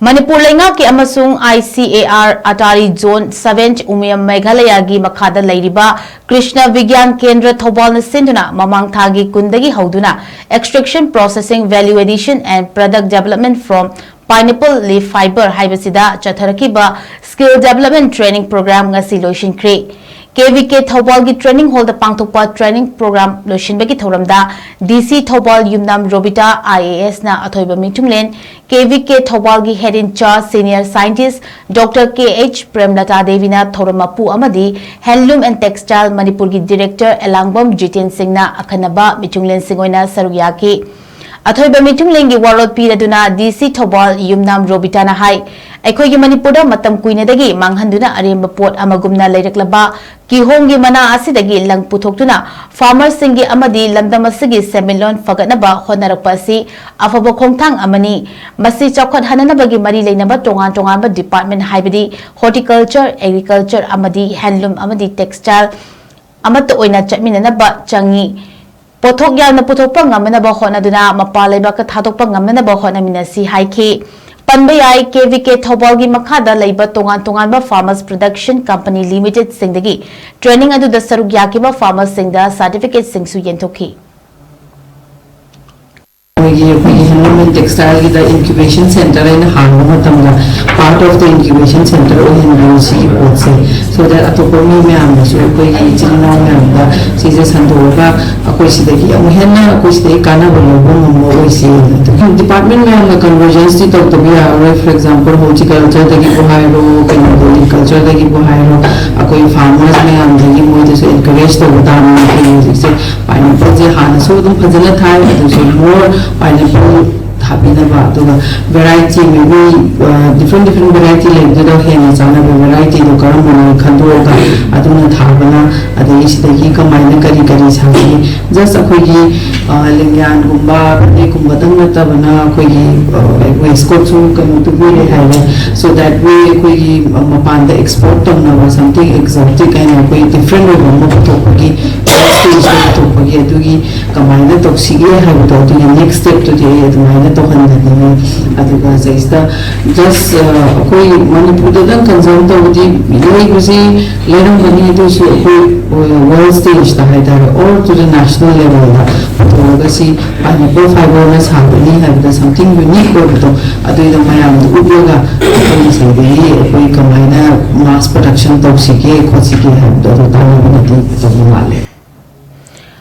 Manipur Leingak ki Amasung Icar Atari Zone-Vii Umiam Meghalaya gi Makhada Leiriba Krishna VIGYAN KENDRA THOUBAL na SINDUNA MAMANG THAGI kundagi HOUDUNA extraction, processing, value addition and product development from pineapple leaf fiber HAIBASIDA CHATTHARAKKHIBA skill development training program ngasi LOISINKHRE KVK THOUBAL gi training hall da pangthokpa training program loisinbagi thoramda DC THOUBAL Yumnam Robita IAS na athoiba mitunglen KVK THOUBAL gi head in charge senior scientist Dr. KH Premlata Devina Thoramapu amadi handloom and textile Manipur gi director Elangbam Jiten Singna akhanaba mitunglen singoina sarugyaki athoiba mitunglengi warot piraduna DC THOUBAL Yumnam Robita na hai Aikogi Manipura matam kuinadagi manghanduna aremba pot amagumna leiraklaba kihongi mana asidagi lang puthokuna farmers singi amadi lamdamasigi semilon fagatnaba honarakpa asi afaba khongthang amani masi chawkhat hananabagi mari leinaba tongan department haibadi horticulture, agriculture amadi handloom amadi textile amato oina chatminanaba changi pothok yana puthokpa ngamanaba honaduna mapalaiba ka thadokpa ngamanaba honaminasi haiki Panbayai KVK THOUBAL gi Makhada Leiriba tongan farmers production company limited singdagi training adu da sarugyakiba farmers singda certificate singsu yentokhi handloom textile की incubation center है ना part of the incubation center वो NGASI board से so that अतोपमी में आम जो कोई चिन्ना में आम चीजें संतोषा कोई सिद्धि या मुहैया कोई सिद्धि काना बोलो वो मुंबई से department में आम convergence थी तो भी आ for example horticulture तक बुहाई रो agriculture तक बुहाई रो कोई farmers में आम तक वो जैसे encourage तो बता रहे जैसे pineapple जे हान सो तुम फजला था तो more pineapple variety maybe different variety like the variety do karam khandoga aduna thabana adai sidagi kamai kari just akogi lingyan gumba gumba dang tabana akogi waste ko chu kamu to be hai so that way akogi mapan the export tamna something exotic and akoi different gumba to akogi stage to akogi adugi kamai na toxigi hai to next step to the to handle aduga saista just koi manipur da concern to di like usi leram bani to so world stage ta hai or to the national level da to gasi pineapple fiber na sabani have the something unique or to adu da mayam uboga to se de koi kamai na mass production to sike ko sike have to ta na to male